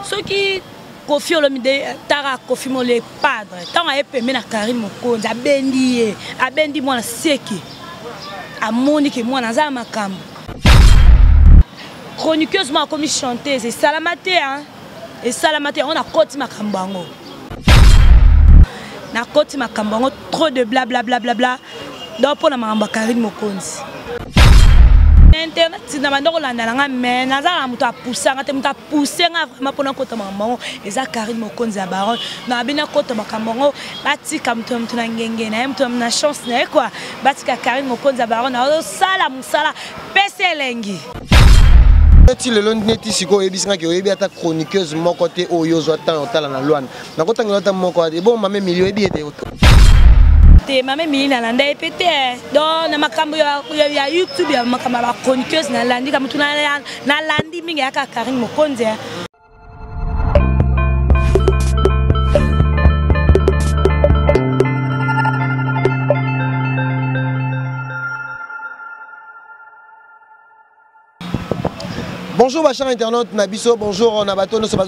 Ce qui Kofi Olomide tara Kofi Mole padre. Tant a épemé na Karim Mokonzi abendi moi na seki. Amoni que moi na za makambo. Chroniqueuse moi comme chanteuse et salamate hein. Et salamate on a koti makambango. Na koti makambango trop de bla bla bla bla bla. Donc pour na makamba Karim Mokonzi. Internet si na bandoko landalanga mais nazala muto apusanga te muto apusenga vraiment pona kota makambango eza Karim Mokonzi ya baron na bina kota makambango batika muto na ngenge na muto na chance na quoi batika Karim Mokonzi ya baron na sala musala pese lengi. Le long neti siko ebisinga ki oyebi ata chroniqueuse moko te oyo zo tan otala na Luanda na kota ngota moko ate bon mame milio ebi ete te mame milina landa epete donc na makambo ya YouTube ya makambo ba chroniqueuse na landi kamutu na landi mingi aka Karim Mokonzi. Bonjour ma chère internaute Nabiso, bonjour Nabato, nous sommes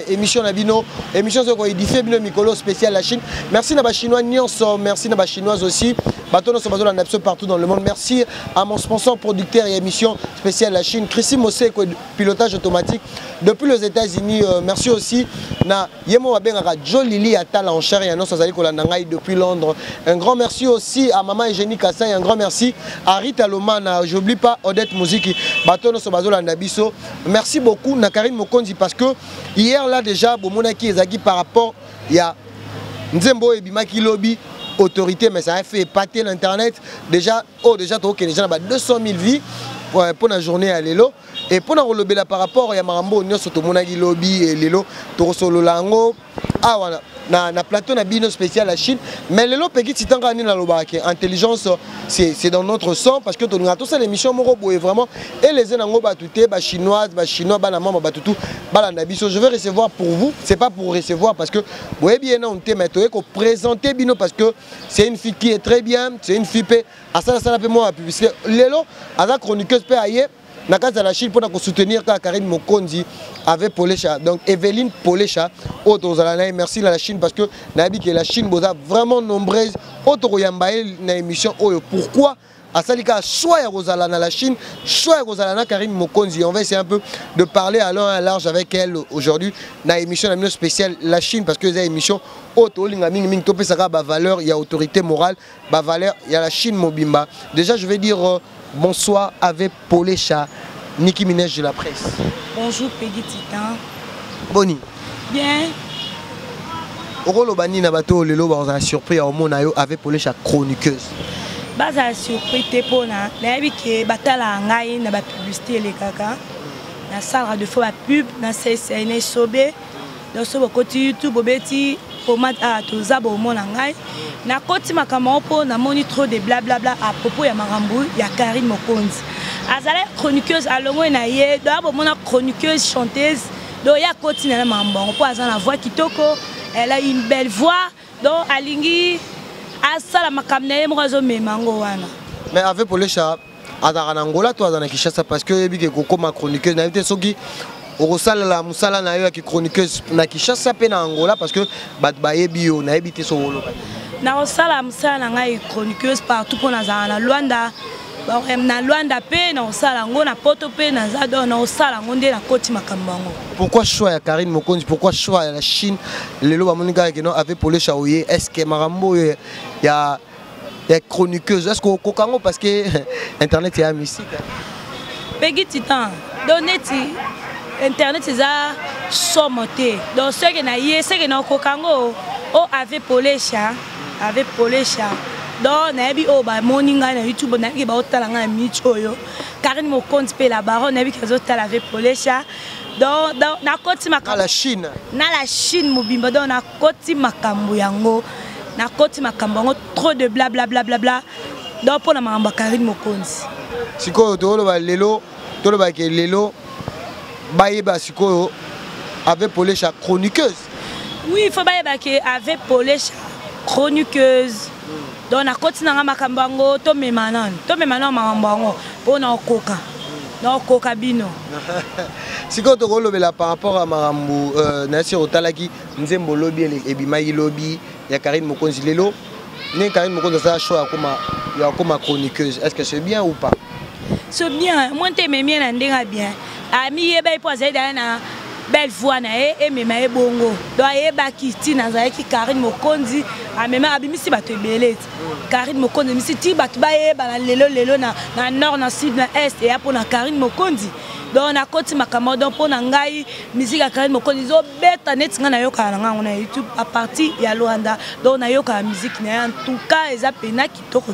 émission Nabino, émission sur quoi il diffère Bino Mikolo spécial la Chine. Merci Naba Chinois Nyonso, merci Naba Chinoise aussi. Bateau nous sommes la Nabiso partout dans le monde. Merci à mon sponsor producteur et émission spéciale la Chine, Chrissy Mossé, pilotage automatique depuis les États-Unis. Merci aussi na Yemo Wabengara Jolili Atala en chair et annonce Azali Kolandangai depuis Londres. Un grand merci aussi à Maman Eugénie Kassa et un grand merci à Rita Lomana. J'oublie pas Odette Mouziki. Bateau nous sommes la Nabiso. Merci beaucoup na Karim Mokonzi parce que hier là déjà Bomonaki Ezaki par rapport il y a Nzembo et Bimaki Lobby autorité mais ça a fait épater l'internet déjà déjà les gens 200 000 vies pour la journée à Lelo et pour la relever là par rapport il y a Marambo Nyo Soto Monagi Lobby et Lelo Torosolo Lango ah voilà na plateau na bino spécial la Chine mais Lelo petit titanga ni na lobaki intelligence c'est dans notre sang parce que tout ça l'émission moko boye vraiment et les enango batuté ba chinoise ba chinois ba na mama batutu ba la nabiso je vais recevoir pour vous c'est pas pour recevoir parce que boye bien on te mettre ko présenter bino parce que c'est une fille qui est très bien c'est une fille pe à ça peu moi publicité Lelo aza chroniqueuse pe aye na casa la Chine pour soutenir Karim Mokonzi avec Polécha donc Evelyne Polécha merci à la Chine parce que nabi que la Chine boza vraiment nombreuse auto yambaye na émission oyo pourquoi à Salika soit Rosala na la Chine soit Rosala na Karim Mokonzi on va essayer un peu de parler à long et à large avec elle aujourd'hui na émission spéciale la Chine parce que c'est une émission auto linga ming ming topé ça ba valeur il y a autorité morale ba valeur il y a la Chine mobimba déjà je vais dire bonsoir avec Polécha, Nicki Minaj de la presse. Bonjour Peggy Titan. Boni. Bien. Orolo bani na bato lelo ba surpris au mona yo avec Polécha chroniqueuse. Baza surpris te pona, na bi ke batala ngai na ba publicité les kaka. Na salle de fois pub na CCN Sobé. Dans ce côté YouTube obeti format à toza bo mona ngai. Na koti makambo po na moni trop de blablabla à propos ya Marambo ya Karim Mokonzi. Azala chroniqueuse alongo na ye do mona chroniqueuse chanteuse do ya koti na mambo po azala la voix kitoko elle a une belle voix donc alingi asala makamne mwazo memango wana. Mais avec Polécha azara na Angola to azana Kinshasa parce que yebi ke kokoma chroniqueuse na été soki okosala la musala na yo ki chroniqueuse na Kinshasa pe na Angola parce que bat bayebi yo na yebi te so wolo. Na osala musala ngai chroniqueuse partout pour na Luanda na Luanda pe na osala ngo na poto pe na zado na osala ngo nde na koti makambango. Pourquoi choix ya Karim Mokonzi pourquoi choix ya la Chine lelo ba moninga ke no avec Polécha oye est-ce que Marambo ya chroniqueuse est-ce que kokango parce que internet est mystique. Peggy Titan doneti internet c'est ça somoté donc ce que na yé ce que na kokango o avec Polécha donc na bi o ba moninga na YouTube na ki ba otala nga micho yo Karim Mokonzi pe la baronne na bi kazo tala avec Polécha donc na koti makambo la Chine na la Chine mobimba donc na koti makambo yango na koti makambo trop de bla bla bla bla bla donc pour na makambo Karim Mokonzi siko to lo ba lelo to lo ba ke lelo bayeba siko avec Polécha chroniqueuse. Oui il faut bayeba ke avec Polécha chroniqueuse donc na koti na makambango to memanan makambango pona okoka donc kokabino sikoyo tokolobela par rapport à marambo nasi otalaki nzembo lobi ebimaki lobi ya Karine Mokonzi lelo ne Karine Mokonzi ça choix comme chroniqueuse, est-ce que c'est bien ou pas? C'est bien, moi je m'aime bien bien. Ami eba ipoze na belle voix na e mema e bongo. Do eba kiti na zaiki Karine Mokonzi amema abimisi bato ebelete. Karine Mokonzi misi ti bato ba eba na lelo na nord na sud na est et pour na Karine Mokonzi. Donc na koti makamado pour na ngai musique ya Karine Mokonzi zo beta net nga na yoka na nga na YouTube à partir ya Luanda. Donc na yoka musique na en tout cas eza pena kitoko.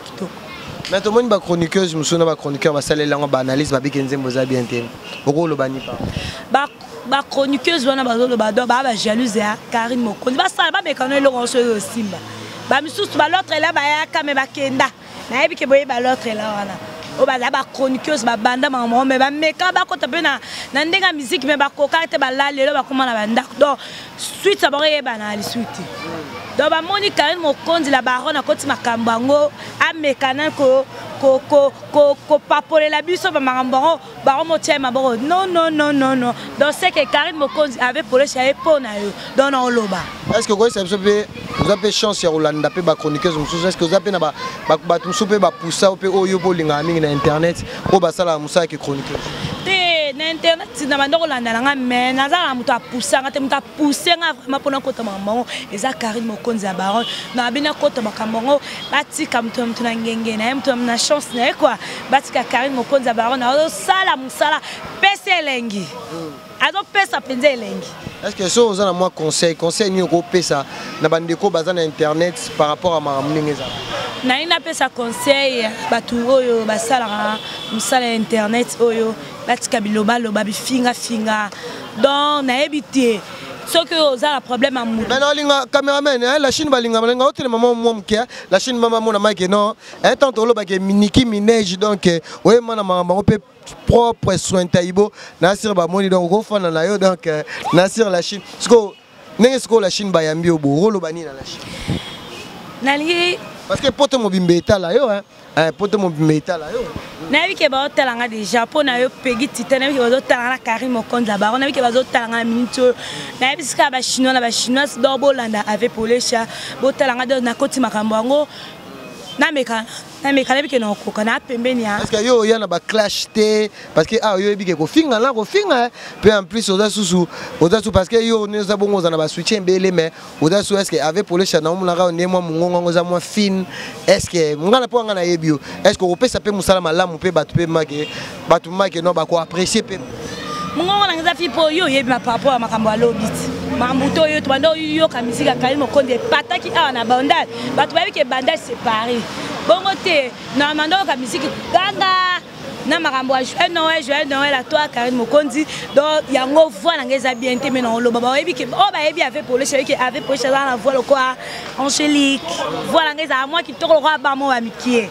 Mais tout le monde est chroniqueuse, je suis chroniqueur, je suis analyse, je suis bien. Pourquoi le bani pas? Chroniqueuse, je suis jalouse Karine Mokonzi. Je suis Simba. L'autre est là, je suis l'autre là. Ba chroniqueuse ba banda maman mais ba meka ba ko tape na ndenga musique mais ba koka te ba la lelo ba koma na banda donc suite ça ba na li suite donc ba moni Karine Mokonzi la baronne akoti makambango amekana ko papole la biso ba makambango ba motie maboro non donc c'est que Karine Mokonzi avait pour le chez pona yo donc on loba est-ce que vous avez chance ya Rolanda pe ba chroniqueuse est-ce que vous avez na ba soupe ba poussa pe oyo po linga mingi na internet ko ba sala musa ke chroniqueuse na internet na bando Rolanda nga mais nazala muto a poussa nga te muto a pousser nga vraiment pona kota mamango eza Karine Mokonzi ya baron na bina kota makambango batika muto na ngenge na muto na chance na quoi batika Karine Mokonzi ya baron na sala musala pese lengi azo pesa penze lengi. Est-ce que ça vous a moi conseil ni ko pesa na bandeko baza na internet par rapport à ma mnengeza na ina pesa conseil batu oyo basala musala internet oyo batika biloba loba bifinga donc na ebité ce que vous avez un problème à mourir. Maintenant, les caméraman, la Chine va linga malenga hôtel maman mouamkia, la Chine maman mona maïke non. Un temps tolo bague Nicki Minaj donc ouais mana maman peut propre soin taïbo Nasir ba moni donc go fan na yo donc Nasir la Chine. Sko n'est-ce que la Chine ba yambi au bout rolo bani na la Chine. Nali parce que poto mo bimbeta la yo hein. Poto mo bimbeta la yo. Na wi ke ba hotelanga déjà pour na yo pegi titana wi ba hotelanga Karine Mokonzi la baron na wi ke ba hotelanga minito na wi ska ba chinois do bolanda avec polesha hotelanga do na koti makambo ngo na meka bike na okoka na pembeni ya parce que yo ya na ba clash té parce que yo bike ko finga peu en plus oza sous parce que yo ne za bongo za na ba soutien bele mais oza sous est-ce que avec polesha na omuna ka ndemo mungongo za mo fin est-ce que ngana po ngana yebio est-ce que opesa pe musala malamu pe batu pe batu make no ba ko apprécier pe mungongo na nza fi po yo yebi ma papa wa makambo alobiti mambuto yo to bando yo ka musique Karine Mokonzi pataki a na bandal batu ba ke bandal séparé bongo te na mando ka musique ganga na makambo joyeux Noël à toi Karine Mokonzi donc yango voix na ngeza bien te mais non lo baba yebi ke o ba yebi avec pour le chéri que avec pour chéri na voix le quoi angélique voix na ngeza moi qui to ko ba mo wa mikie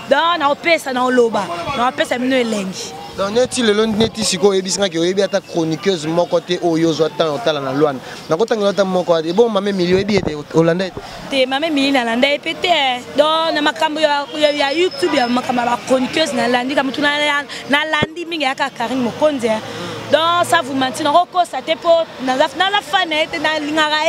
donc na opesa na loba na opesa mino elengi. Donc neti le long neti siko ebisinga ke oyebi ata chroniqueuse mon côté oyo zo tan otala na Luanda na kota ngota moko ade bon mame milio ebi ete Holanda te mame milio na Landa epete donc na makambo ya YouTube ya makambo ba chroniqueuse na landi ka mutu na landi mingi ya Karine Mokonzi donc ça vous mentir na roko ça te po na la fan ete na lingara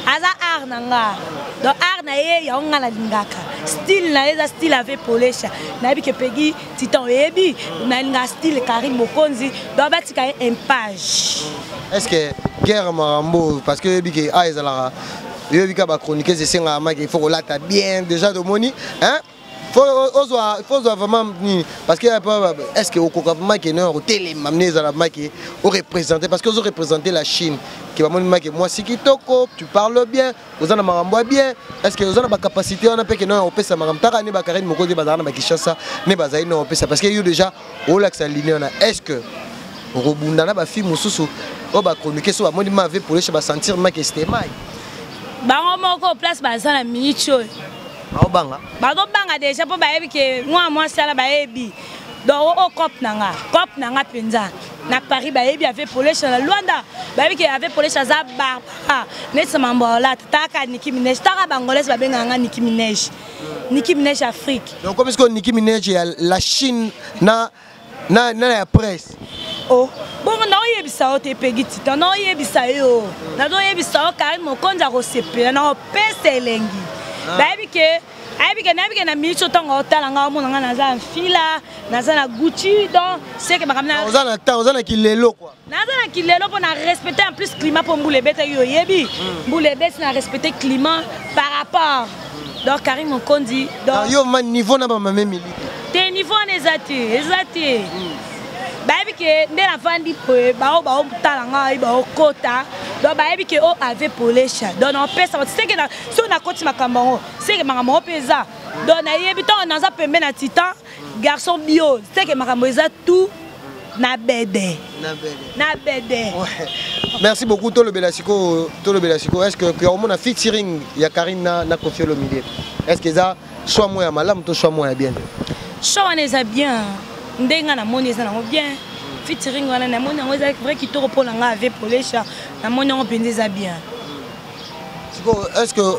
aza art nanga donc art na ya ngala lingaka style na eza style avec polesha na bi ke pegi titan ebi na linga style Karine Mokonzi doit batika un page. Est-ce que guerre marambo parce que biki ezala yo bika ba chroniquer c'est singa ma il faut que là ta bien déjà de moni hein faut vraiment parce que est-ce que au Coca-Cola qui est au télé m'amener à la marque au représenter parce que vous représentez la Chine qui va me moi si kitoko tu parles bien vous en marambo bien est-ce que vous avez la capacité on a pas que non on peut ça maram taka ne ba Karine Mokonzi bazana ba Kinshasa ne bazai non on peut ça parce que yo déjà au lac aligné on a est-ce que robunda na ba fille mususu o ba chroniquer so ba moni ma avec pour les ba sentir ma que c'était mai ba moko place bazana minicho banga déjà pour baebi que moi sala baebi donc au cop nanga penza na Paris baebi avec polesha na Luanda baebi que avec polesha za Barbara netse mambola taka Nicki Minaj taka bangolaise babenganga Nicki Minaj Afrique donc comme est-ce que Nicki Minaj la Chine na na la presse. Oh, bon, non, il y a bisa o te pegiti, non, il y a bisa yo. Na do yebisa o Karim Mokonzi a recepé, na pese lengi. Baby que na micho tonga otala nga mo nga naza fila, naza na Gucci donc c'est que makamna. Ozana kilelo quoi. Naza na kilelo pour na respecter en plus climat pour Mboule bete yo yebi. Mboule bete na respecter climat par rapport. Donc Karim Mokonzi donc yo man niveau na ba mamemi. Te niveau ezati. Baby que ndé la fandi pe ba o talanga ba o kota donc baby que o avait polesha donc on pesa c'est que na so na koti makambo c'est que makambo pesa donc na yebi to na za pembe na titan garçon bio c'est que makambo eza tout na bede. Ouais. Merci beaucoup Tolo Belasiko. Est-ce que on a featuring ya Karim na Koffi Olomide? Est-ce que ça soit moi malam to soit moi bien? Soit on est bien. Ndenga na moni eza nango bien featuring wana na moni eza vrai qui te repose nga avec polesha na moni on pendeza bien. Est-ce que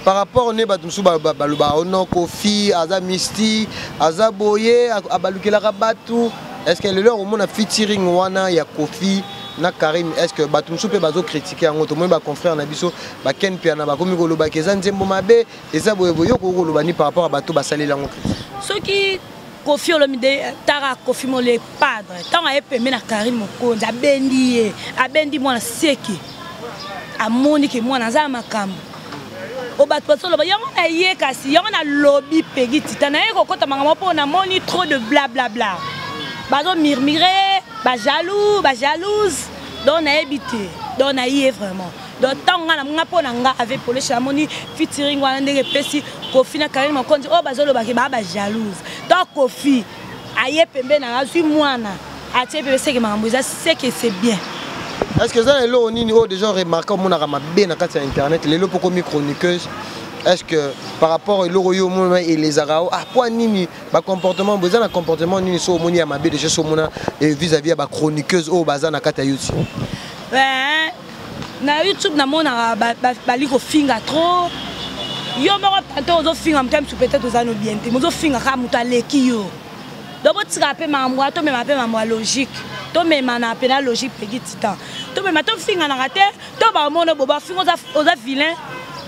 par rapport au batumsu baluba ono Koffi aza Misty aza boye abalukela kabatu est-ce que le leur au monde a featuring wana ya Koffi na Karim est-ce que batumsu pe bazo critiquer yango to moi ba confrère na biso ba ken pia na ba komi ko loba keza nzembo mabe eza boye boye ko loba ni par rapport à bato basalela ngo ce qui Koffi Olomide tara Koffi mo le padre tant a epemé na Karim Mokonzi abendi mwana seki amoni ke mwana za makambo o bat paso loba yango na ye kasi yango na lobby pegi titana ye kokota mangamo po na moni trop de blablabla bazo murmurer ba jalouse donc na ebité donc na ye vraiment donc tant nga na nga po na nga avec polesha moni featuring wana ndenge pesi Koffi na Karim Mokonzi o bazo loba ke ba jalouse donc Koffi aye pembe na azui mwana atie pembe c'est que makambo eza c'est que c'est bien. Est-ce que ça est là on nini oh déjà remarqué mon arama bien na carte internet les lots pour chroniqueuse est-ce que par rapport au royo et les arao ah point nini ba comportement besoin un comportement nini so moni amabe déjà so mona vis-à-vis ba chroniqueuse au bazan na carte YouTube. Ouais na YouTube na mona ba liko finga trop yo moko tanto ozo finga mtam peut-être ozano bien te mozo finga ka muta leki yo donc tika pe mamwa to mema pe mamwa logique to mema na pe na logique pegi titan to mema to finga na rate to ba mono boba finga oza vilain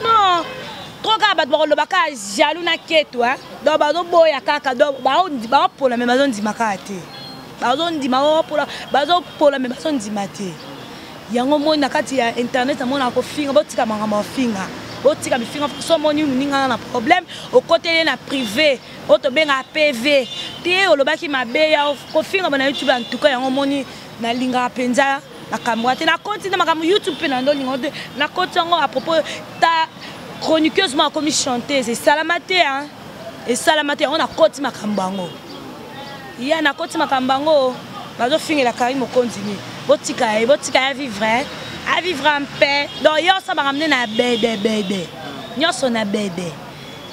non trop ka bat ba lobaka jaloux na keto hein donc ba zo boya kaka donc ba pola mema zo ndima ka te ba zo ndima ba zo pola mema zo ndima te yango mona kati ya internet amona ko finga botika mangama finga botika bifinga so moni ninga na problème au côté na privé auto benga PV te olobaki mabe ya ko finga na YouTube en tout cas yango moni na linga penza na kamwate na continue makamu YouTube pe na ndo linga na kotango à propos ta chroniqueuse ma comme chanteuse et salamate hein et salamate on a koti makambango ya na koti makambango bazo finga la Karim Mokonzi botika ya vivre en paix donc yo ça va ramener na bébé nyoso na bébé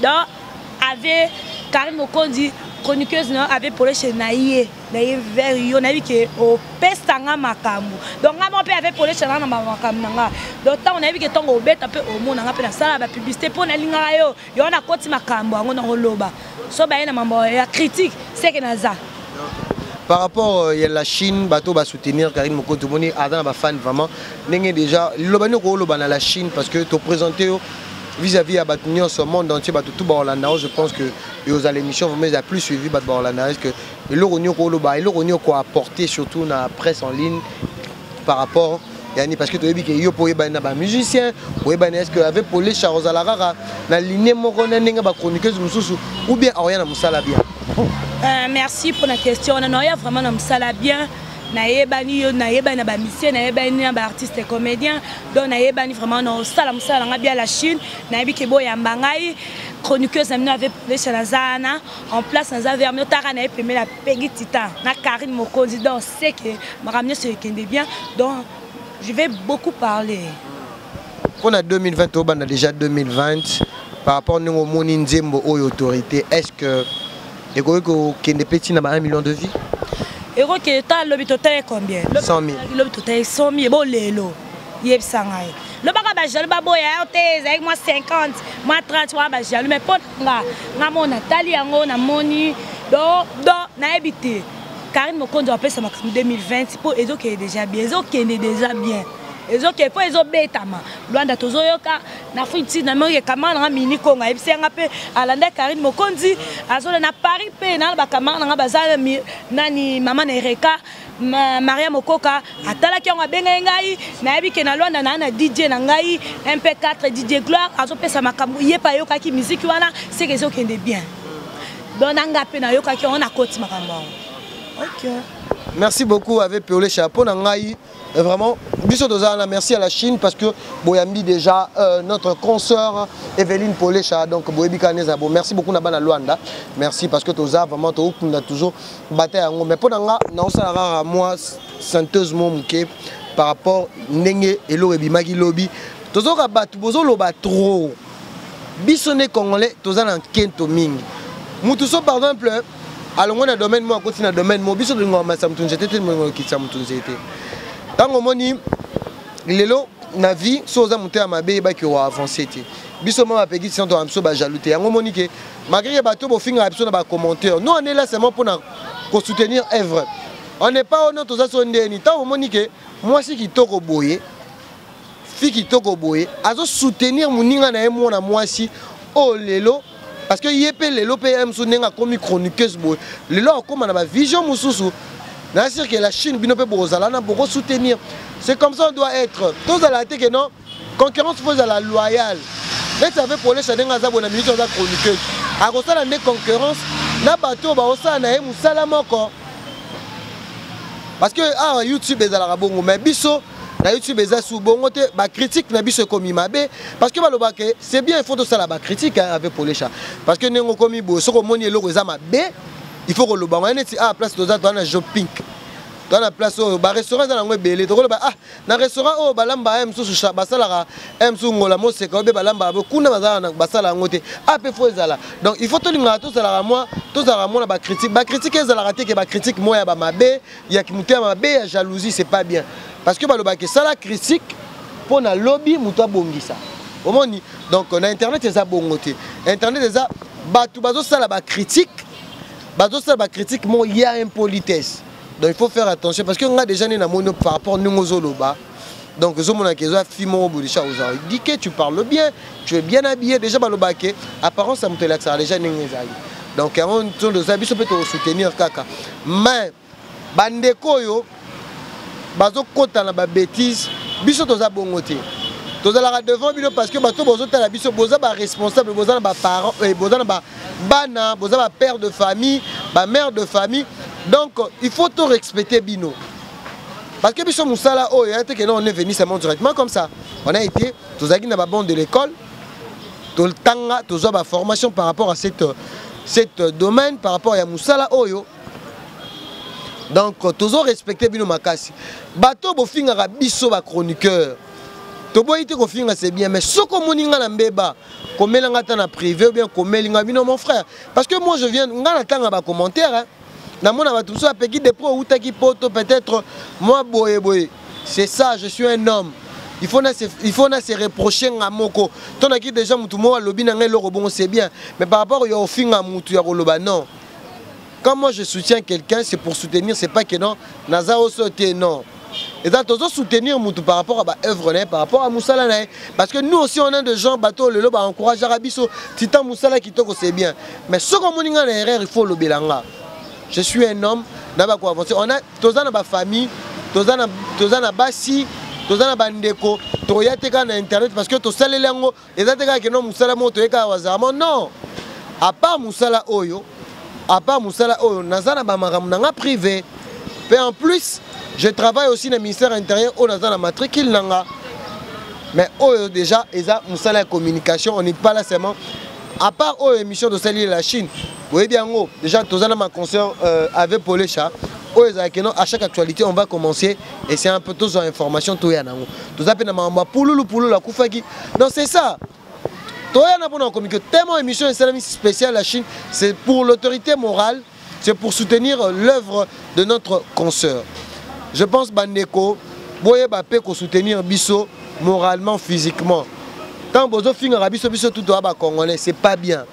donc avec Karim Mokonzi chroniqueuse non avec polesha na ye vers yo na que au pestanga makambo donc ngamo pe avec polesha na makambo nga donc tant on a vu que tongo obeta pe au monde nga pe na sala ba publicité pour na linga yo na koti makambo ngo na loba so ba na mambo ya critique c'est que naza. Par rapport à la Chine, bateau va soutenir Karim Mokonzi, tout le monde est un fan vraiment. Déjà, la Chine parce que tu présenté vis-à-vis à Batunion, ce monde entier, tout Orlando, je pense que l'émission vous a plus suivi Orlando. Est-ce que l'Euronio a apporté surtout dans la presse en ligne par rapport parce que tu as dit que tu es musicien, est-ce que avec Paulé Charozalara, la ligne chroniqueuse ou bien Oriana Moussala bien. Merci pour la question. On a vraiment un sala bien. Naebani na ba musicien, naebani na ba artiste et comédien. Donc naebani vraiment no sala bien la Chine. Naebi ke boya mbangai chroniqueuse amino avec les Lazana en place dans vers notara na epemé la Peggy Titan. Na Karim Mokonzi donc c'est que m'a ramené ce qui est bien. Donc je vais beaucoup parler. On a 2020 on a déjà 2020 par rapport au moni nzembo aux autorités. Est-ce que et que des petits n'a pas 1 million de vies. Et que t'as le total combien? 100 000. Le total 100 000. Bon lélo. Yeb sangai. Le baga bajal baboya ote avec moi 50, moi 30 moi bajal mais pas nga mon Nathalie yango na moni do na habité. Karine Mokonzi appelle ça en 2020 pour ils ont déjà bien, ils ont déjà bien. Ils ont fait ils ont bétama. Luanda tozoyoka na fiti na moye kamana mini konga ebsenga pe alanda Karine Mokonzi azola na Paris pe na ba kamana nga bazala nani mama na Ereka Maria Mokoka atala ki on benga ngai na yebike na Luanda na DJ na ngai MP4 DJ Gloire azo pesa makambo yepa yoka ki musique wana c'est que ils ont bien. Donc nanga pe na yoka ki on a koti makambo. OK. Merci beaucoup avec Péolé Chapeau Nangaï. Vraiment, merci à la Chine parce que Boyambi déjà notre consoeur Evelyne Polécha donc Boyebi Kanezabo. Merci beaucoup Nabana Luanda. Merci parce que Toza vraiment on a toujours battu en mais pour Nanga non ça rare moi senteusement muké par rapport Nenge Elo Ebimagi Lobby. Tozo rabat bozo loba trop. Bisonné congolais Toza nan kento mingi. Mutuso par exemple alors moi dans domaine moi continue dans domaine moi biso de ngoma samtunje tete mo ki samtunje tete. Tango moni lelo na vie soza monter à mabe ba ki wa avancer te. Biso mama pegi si on doit amso ba jaloute. Yango moni ke malgré bato bo finga biso na ba commentaire. Nous on est là seulement pour soutenir œuvre. On n'est pas honnête aux asondé ni tango moni ke moi si ki toko boye fi ki toko boye azo soutenir muninga na emo na moi si oh lelo parce que yepé lelo PM so nenga comme chroniqueuse boye. Lelo comme na ba vision mususu. C'est que la Chine pour soutenir. C'est comme ça on doit être. Tous à la tête que non, concurrence faut à la loyale. Mais ça veut pour les chadens à bonne minute on a chroniqueuse. À cause de la concurrence, na bateau ba osa na emu salamoko. Parce que ah YouTube est à la bongo mais biso na YouTube est sous bongo te ba critique na biso comme imabe parce que baloba que c'est bien il faut de ça la ba critique avec pour les chats. Parce que nengo comme bo soko moni eloko ezama be. Il faut que le banc à place de ça dans la shopping dans la place au restaurant dans la belé to ah na restaurant oh balamba m sous basala m sous ngola mo c'est ko be balamba kuna bazala basala ngote ah pe faut ezala donc il faut to linga to sala moi na ba critique ezala raté que ba critique moi ya ba mabe ya kimutia mabe ya jalousie c'est pas bien parce que baloba que ça la critique pour na lobby muto bongisa omoni donc na internet eza bongote internet eza batu bazo sala ba critique la critique, il y a impolitesse. Donc il faut faire attention parce qu'on a déjà des mono par rapport à nous aux loba. Donc il dit que tu parles bien, tu es bien habillé. Déjà, apparence, ça me fait ça déjà. Donc on peut te soutenir kaka. Mais bandeko yo, bazo kota na ba bêtise, biso toza bongote. Toza la devant bino parce que bato bozo ta la biso boza ba responsable, boza ba parents, boza ba bana, boza ba père de famille, ba mère de famille. Donc il faut tout respecter bino. Parce que biso musala oh ya te que on est venu seulement directement comme ça. On a été tozaki na ba bande de l'école. Tout tanga toza ba formation par rapport à cette domaine par rapport à musala oyo. Donc toujours respecter bino makasi. Bato bo finga biso ba chroniqueur. Toboyite ko finga c'est bien mais soko moninga na mbeba komelanga ta na privé ou bien komelinga bino mon frère parce que moi je viens ngana tanga ba commentaire hein na mona ba tout ça peki de pro ou taki poto peut-être moi boye c'est ça je suis un homme il faut na se reprocher ngamoko tonaki déjà mutu mo lobi na ngai loko bon c'est bien mais par rapport yo finga mutu ya koloba non quand moi je soutiens quelqu'un c'est pour soutenir c'est pas que non naza osoté non. Et ça, toujours soutenir Moutou par rapport à l'œuvre, par rapport à Moussala. Parce que nous aussi, on a des gens, bateau, le loba, encourage Arabiso, Titan Moussala qui toque, c'est bien. Mais ce qu'on a une erreur, il faut le belanga. Je suis un homme, on a tous dans famille, tous dans Bassi, tous dans Bandeko, tous dans Internet, parce que tous les langues, et ça, c'est non Moussala, non. À part Moussala Oyo, Nazana Bamaram, privé. Et en plus, je travaille aussi dans le ministère intérieur au dans la matricule nanga. Mais déjà, ils la communication, on n'est pas là seulement. À part émission de saluer la Chine, vous voyez bien, déjà, tous les ma concert avec Polécha, à chaque actualité, on va commencer et c'est un peu tous les informations. Tout ça, non, c'est ça. Tellement émission spéciale la Chine, c'est pour l'autorité morale, c'est pour soutenir l'œuvre de notre consoeur. Je pense Bandeko, boye bape ko soutenir biso moralement, physiquement. Quand bozo finira biso tout doit ba congolais, c'est pas bien.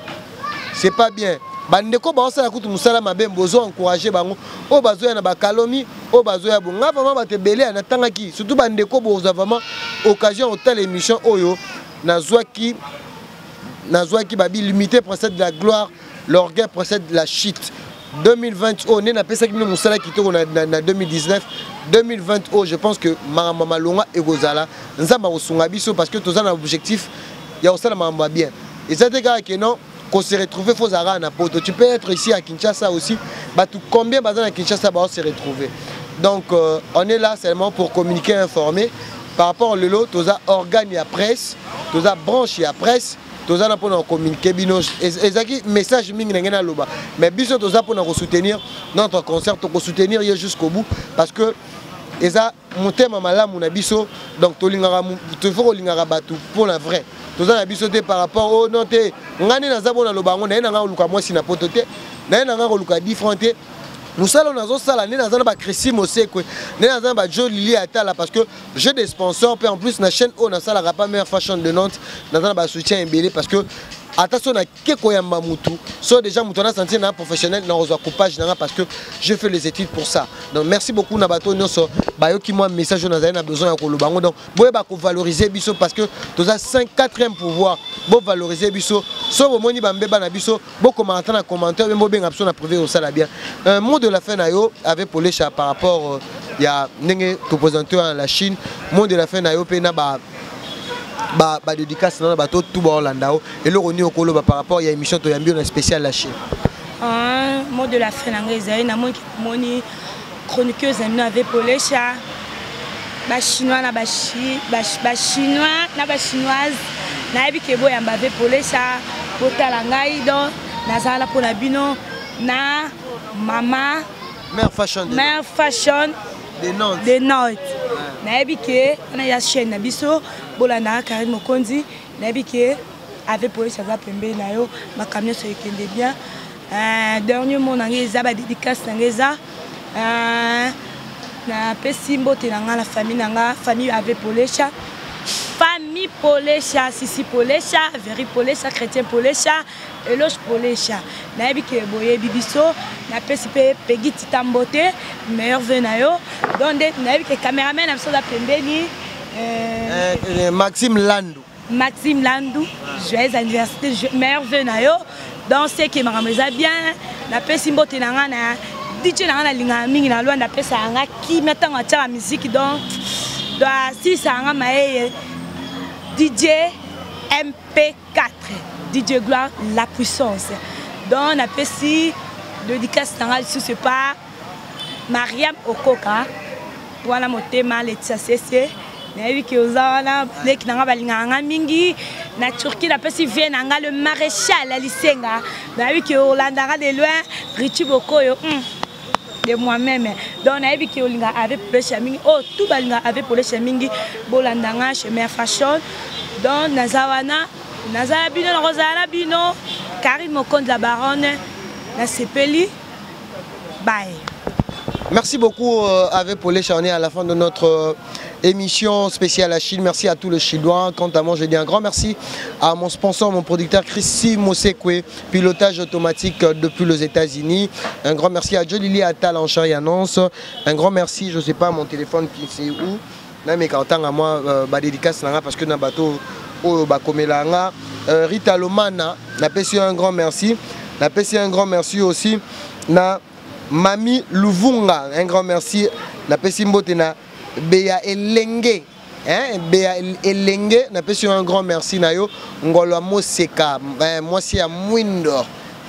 C'est pas bien. bandeko baosala kutu musala mabe bozo encourager bango o bazo ya na bakalomi o bazo ya bonga vraiment batebele na tangaki surtout bandeko boza vraiment occasion au telle émission oyo nazwaki babi limité précède de la gloire l'orgueil précède de la chute 2020 on est na pesa kino musala kitoko na 2019 2020 je pense que mama longa egozala nzamba kosunga biso parce que toza na objectif ya osala mama bien et ça te gars que non qu'on se retrouve faut zara na poto tu peux être ici à Kinshasa aussi bah tout combien bazan à Kinshasa va se retrouver donc on est là seulement pour communiquer informer par rapport au lelo toza organe ya presse toza branche ya presse toza na pona communiquer bino ezaki message mingi ngena loba mais biso toza pona ko soutenir notre concert to ko soutenir jusqu'au bout parce que eza motema malamu na biso donc tolingara to faut lingara batu pour la vraie toza na biso te par rapport au noté ngani na zabona lobango na nga luka mwasi na poto te na nga luka différent te musala nazo sala ni nazana ba Chrissy Mosekwe ni nazana ba Jolie Atala parce que j'ai des sponsors puis en plus na chaîne on a sala pas meilleure fashion de Nantes nazana ba soutien embelé parce que attention na keko ya mamutu so déjà mutona senti na professionnel na rezo coupage na parce que je fais les études pour ça donc merci beaucoup na bato nyonso bayo ki moi message na zaina besoin ya kolobango donc boye ba ko valoriser biso parce que toza 4e pouvoir bo valoriser biso so bo moni bambeba na biso bo commenter na commentaire bo benga biso na privé au sala bien un mot de la fin na yo avec Polécha par rapport il y a ndenge to présenteur en la Chine mot de la fin na yo pe na ba dédicace dans bateau tout bas Orlando et le revenu au colo par rapport il y a une émission to yambi on spécial la Chine mot de la fin na na moni chroniqueuse amino avec Polécha ba chinois na ba chinois na ba chinoise na yebi ke boya avec Polécha botala ngai do na sala pour la bino na mama mère fashion de Nantes na yebi ke na ya chaîne na biso bolana Karine Mokonzi na yebi ke avec Polécha za pembe na yo makamyo so ekende bien dernier mot na ngeza ba dédicace na ngeza na pesi mbote na la famille avec Polécha famille Polécha Sisi Polécha Veri Polécha Chrétien Polécha Eloge Polécha na yebi ke boye bibiso na pesi pe Peggy Titambote meilleur vœu na yo donc na yebi ke cameraman na so za pembeni Maxime Landou joyeux anniversaire meilleur vœu na yo donc c'est que makameza bien na pesi mbote na ngana DJ na ngana linga mingi na lwa na pesa nga ki metanga tia musique donc doit si ça nga maye DJ MP4 DJ Gloire la puissance donc na pesi dédicace na ici c'est pas Mariam Okoka wana motema Letia Sese na yebi ke ozana leki na balinga nga mingi na Turquie na pesi vient nga le maréchal à Lisenga na yebi ke Orlando de loin Richie Bokoyo de moi-même donc na yebi ke olinga avec Polécha mingi oh tout balinga avec Polécha mingi bolandanga chez Mère Fashion donc nazawana nazala bino na rozala bino Karine Mokonzi la baronne na sepeli bye. Merci beaucoup avec Polécha, on est à la fin de notre émission spéciale à Chine. Merci à tous les Chinois. Quant à moi, je dis un grand merci à mon sponsor, mon producteur Chrissy Mosekwe, pilotage automatique depuis les États-Unis. Un grand merci à Jolie Attal en char et annonce. Un grand merci, je ne sais pas mon téléphone qui c'est où. Mais quand à moi, dédicace parce que dans le bateau, Rita Lomana, n'a pas un grand merci. N'a pas un grand merci aussi. Mami Luvunga, un grand merci. La Pessimbotina, Béa Elenge, Béa Elenge, n'a pas un grand merci. Nayo, Ngolo Moseka, moi c'est à Mwindo.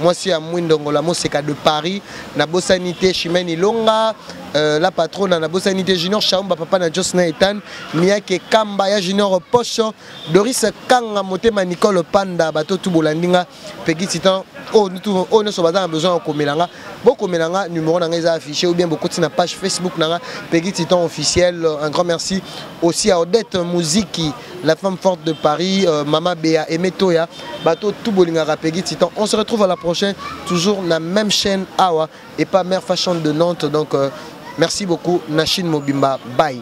Moi c'est à Mwindo, Ngolo Moseka de Paris. Na Bossanité Chimène Longa, la patronne na Bossanité Junior, Chaumba Papa na Josna Etan, Miyake Kambaya Junior Pocho, Doris Kanga Motema Nicole Panda, Bato Tubolandinga, Peggy Titan. Oh, nous sommes besoin de Komelanga. Beaucoup de numéro est affiché ou bien beaucoup de page Facebook Peggy Titan officiel. Un grand merci aussi à Odette Mouziki, la femme forte de Paris, Mama Béa et Metoya, Bateau Toubolingara Peggy Titan. On se retrouve à la prochaine, toujours dans la même chaîne Awa et pas Mère Fashion de Nantes. Donc merci beaucoup, Nachine Mobimba. Bye.